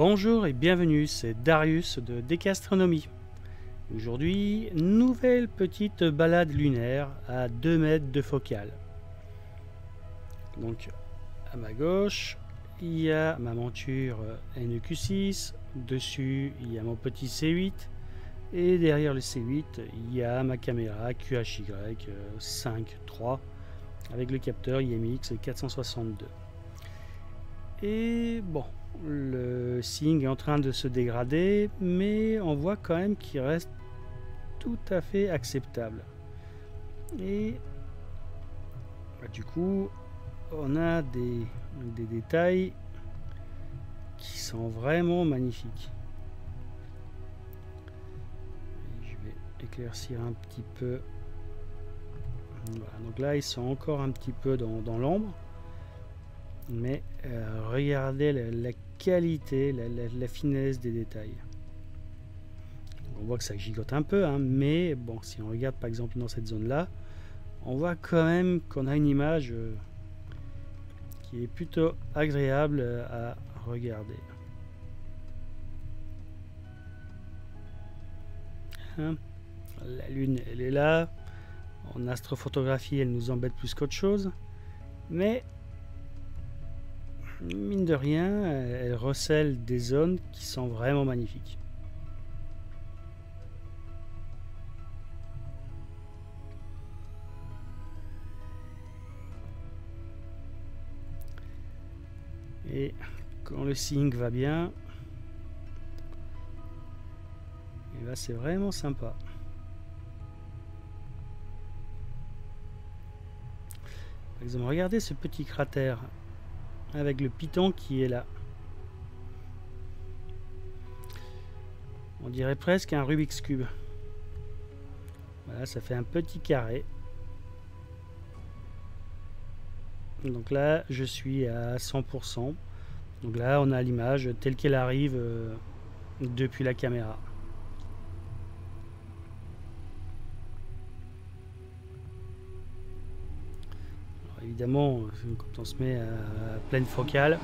Bonjour et bienvenue, c'est Darius de Décastronomie. Aujourd'hui, nouvelle petite balade lunaire à 2 mètres de focale. Donc à ma gauche, il y a ma monture NEQ6, dessus il y a mon petit C8 et derrière le C8 il y a ma caméra QHY 5.3 avec le capteur IMX 462. Et bon, le seeing est en train de se dégrader, mais on voit quand même qu'il reste tout à fait acceptable. Et du coup, on a des détails qui sont vraiment magnifiques. Je vais éclaircir un petit peu. Voilà, donc là, ils sont encore un petit peu dans l'ombre. Mais regardez la qualité, la finesse des détails. On voit que ça gigote un peu, hein, mais bon, si on regarde par exemple dans cette zone là, on voit quand même qu'on a une image qui est plutôt agréable à regarder. Hein, la lune elle est là, en astrophotographie elle nous embête plus qu'autre chose, mais mine de rien, elle recèle des zones qui sont vraiment magnifiques. Et quand le seeing va bien, et là c'est vraiment sympa. Par exemple, regardez ce petit cratère avec le piton qui est là. On dirait presque un Rubik's Cube. Voilà, ça fait un petit carré. Donc là, je suis à 100%. Donc là, on a l'image telle qu'elle arrive depuis la caméra. Alors, évidemment, quand on se met à pleine focale,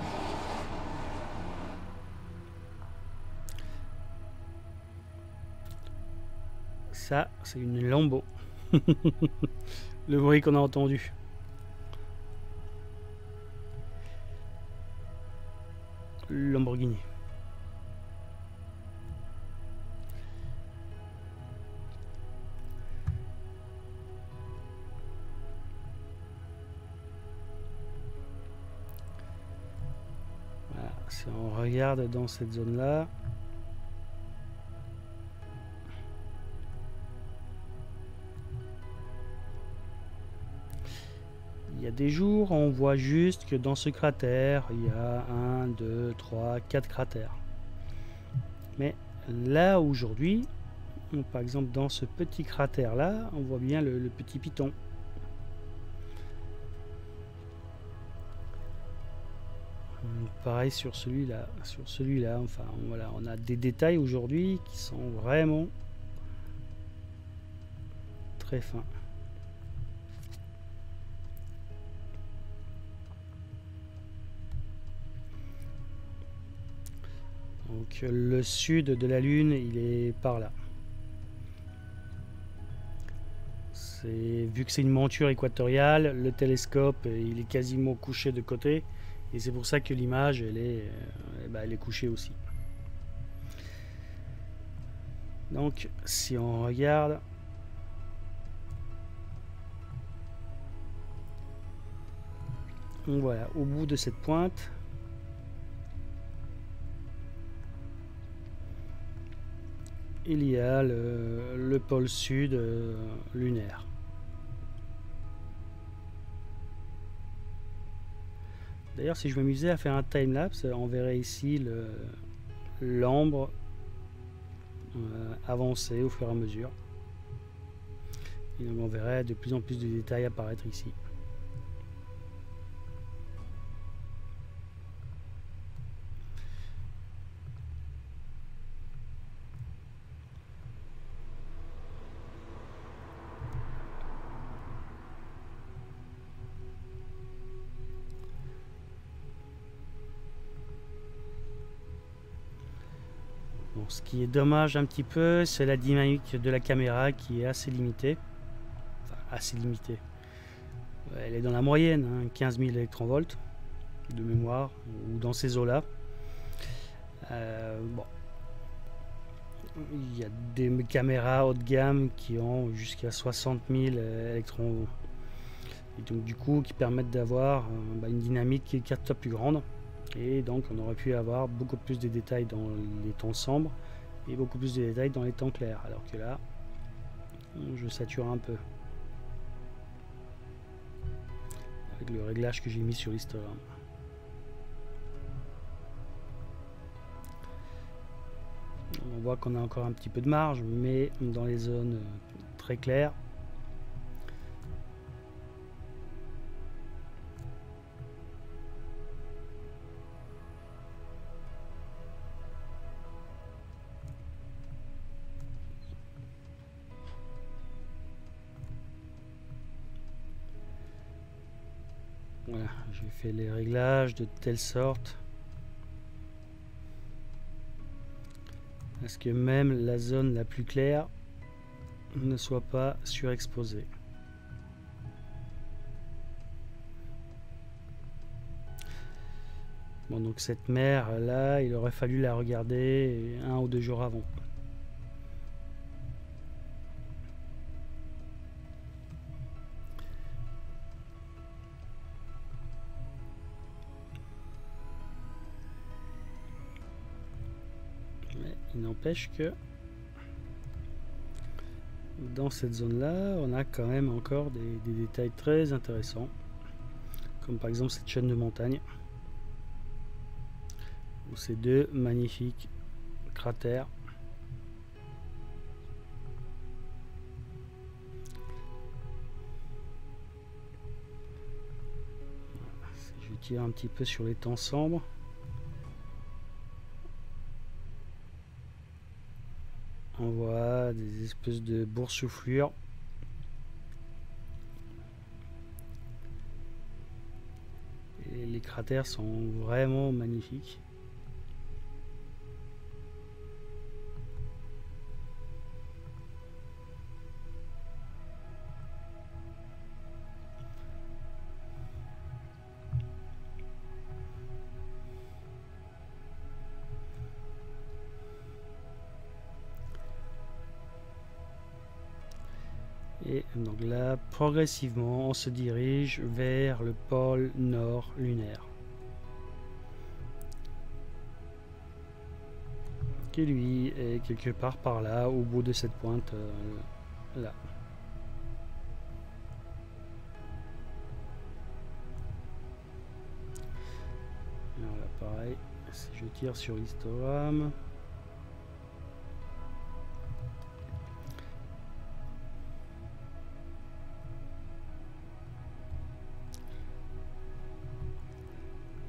ça, c'est une Lambo. Le bruit qu'on a entendu. Lamborghini. Voilà, si on regarde dans cette zone là, il y a des jours, on voit juste que dans ce cratère, il y a 1, 2, 3, 4 cratères. Mais là, aujourd'hui, par exemple, dans ce petit cratère-là, on voit bien le petit piton. Pareil sur celui-là. Enfin, voilà, on a des détails aujourd'hui qui sont vraiment très fins. Donc le sud de la Lune, il est par là. Vu que c'est une monture équatoriale, le télescope il est quasiment couché de côté, et c'est pour ça que l'image elle est couchée aussi. Donc si on regarde, voilà, au bout de cette pointe, il y a le pôle sud lunaire. D'ailleurs, si je m'amusais à faire un time-lapse, on verrait ici l'ambre avancer au fur et à mesure. Et donc on verrait de plus en plus de détails apparaître ici. Bon, ce qui est dommage un petit peu, c'est la dynamique de la caméra qui est assez limitée. Enfin, assez limitée. Elle est dans la moyenne, hein, 15 000 électronvolts de mémoire, ou dans ces eaux-là. Bon. Il y a des caméras haut de gamme qui ont jusqu'à 60 000 électrons. Et donc du coup, qui permettent d'avoir une dynamique qui est 4 fois plus grande. Et donc on aurait pu avoir beaucoup plus de détails dans les tons sombres et beaucoup plus de détails dans les tons clairs. Alors que là, je sature un peu. Avec le réglage que j'ai mis sur l'histogramme. On voit qu'on a encore un petit peu de marge, mais dans les zones très claires. Voilà, j'ai fait les réglages de telle sorte à ce que même la zone la plus claire ne soit pas surexposée. Bon, donc cette mer là, il aurait fallu la regarder 1 ou 2 jours avant. Mais il n'empêche que dans cette zone là, on a quand même encore des détails très intéressants, comme par exemple cette chaîne de montagne, ou ces deux magnifiques cratères. Si je tire un petit peu sur les tons sombres, on voit des espèces de boursouflures. Et les cratères sont vraiment magnifiques. Et donc là, progressivement, on se dirige vers le pôle nord lunaire, qui lui est quelque part par là, au bout de cette pointe là. Alors là, pareil, si je tire sur l'histogramme,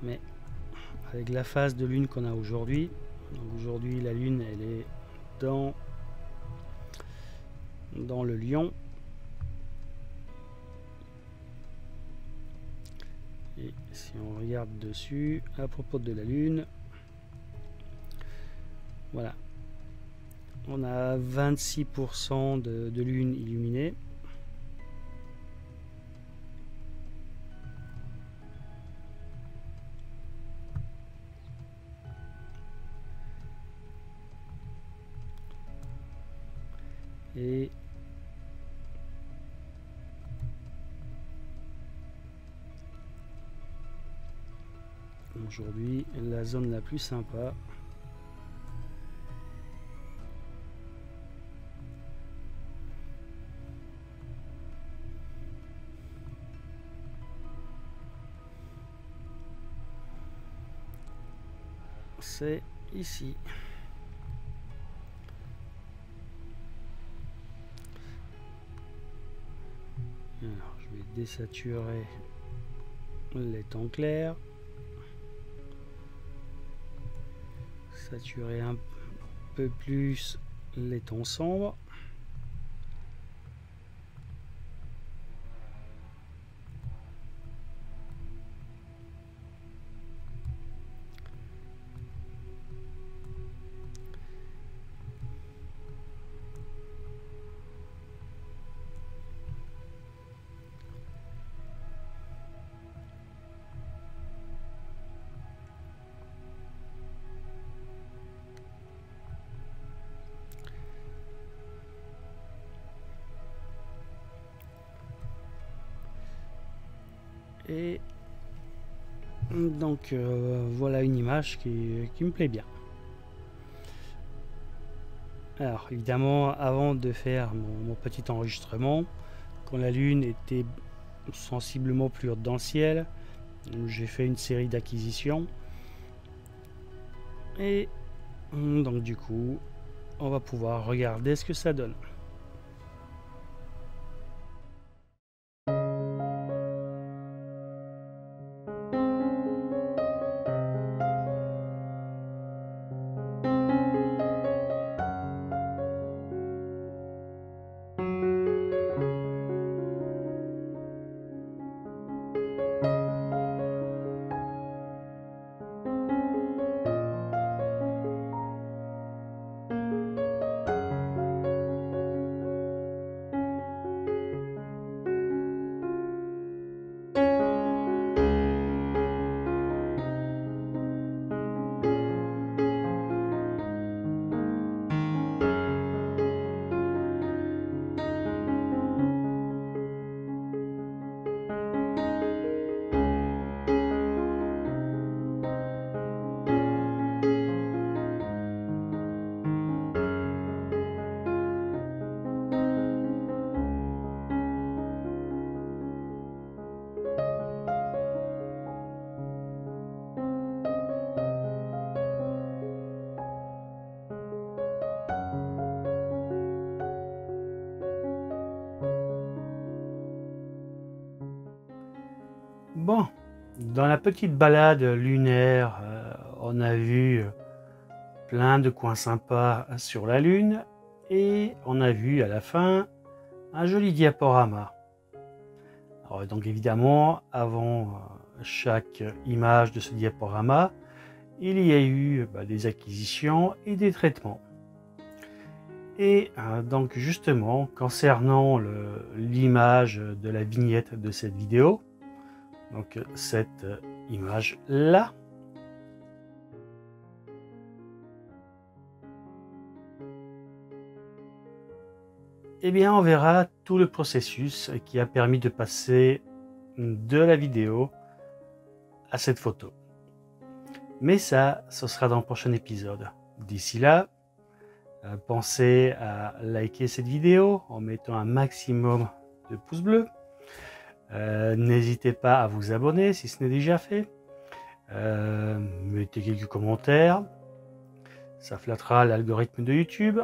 mais avec la phase de lune qu'on a aujourd'hui, aujourd'hui la lune elle est dans le lion, et si on regarde dessus à propos de la lune, voilà, on a 26% de lune illuminée. Et aujourd'hui, la zone la plus sympa, c'est ici. Alors, je vais désaturer les tons clairs, saturer un peu plus les tons sombres. Et donc voilà une image qui me plaît bien. Alors évidemment, avant de faire mon petit enregistrement, quand la lune était sensiblement plus haute dans le ciel, j'ai fait une série d'acquisitions. Et donc du coup, on va pouvoir regarder ce que ça donne. Bon, dans la petite balade lunaire, on a vu plein de coins sympas sur la Lune et on a vu à la fin un joli diaporama. Alors, donc évidemment, avant chaque image de ce diaporama, il y a eu des acquisitions et des traitements. Et donc justement, concernant l'image de la vignette de cette vidéo, donc cette image là, eh bien on verra tout le processus qui a permis de passer de la vidéo à cette photo. Mais ça, ce sera dans le prochain épisode. D'ici là, pensez à liker cette vidéo en mettant un maximum de pouces bleus. N'hésitez pas à vous abonner si ce n'est déjà fait. Mettez quelques commentaires. Ça flattera l'algorithme de YouTube.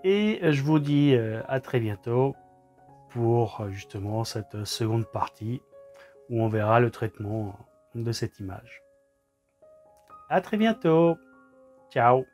Et je vous dis à très bientôt pour justement cette seconde partie où on verra le traitement de cette image. À très bientôt. Ciao.